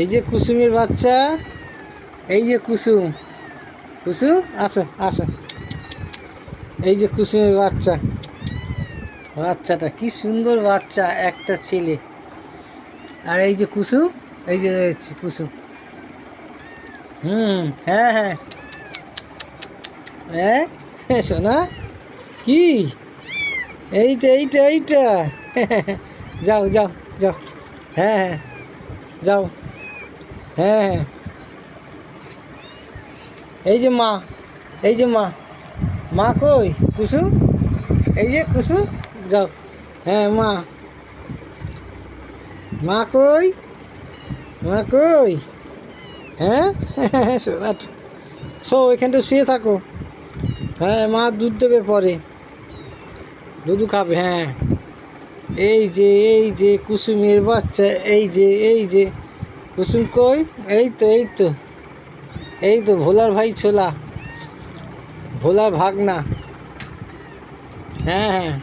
এই যে কুসুমের বাচ্চা, এই যে কুসুম, কুসুম আসো আসো, এই যে কুসুমের বাচ্চা, বাচ্চাটা কি সুন্দর বাচ্চা, একটা ছেলে। আর এই যে কুসুম, এই যে কুসুম, হ্যাঁ হ্যাঁ হ্যাঁ শোনা কি, এইটা এইটা এইটা যাও যাও যাও, হ্যাঁ হ্যাঁ যাও, হ্যাঁ হ্যাঁ এই যে মা, এই যে মা, মা কই কুসুম, এই যে কুসুম, যাও, হ্যাঁ মা, মা কই, মা কই, হ্যাঁ শোনা, শো এখানটা শুয়ে থাকো, হ্যাঁ মা দুধ দেবে পরে, দুধ খাবে, হ্যাঁ এই যে কুসুমের বাচ্চা, এই যে কুসুম কই, এই তো এই তো, এই তো ভোলার ভাই ছোলা, ভোলার ভাগনা, হ্যাঁ হ্যাঁ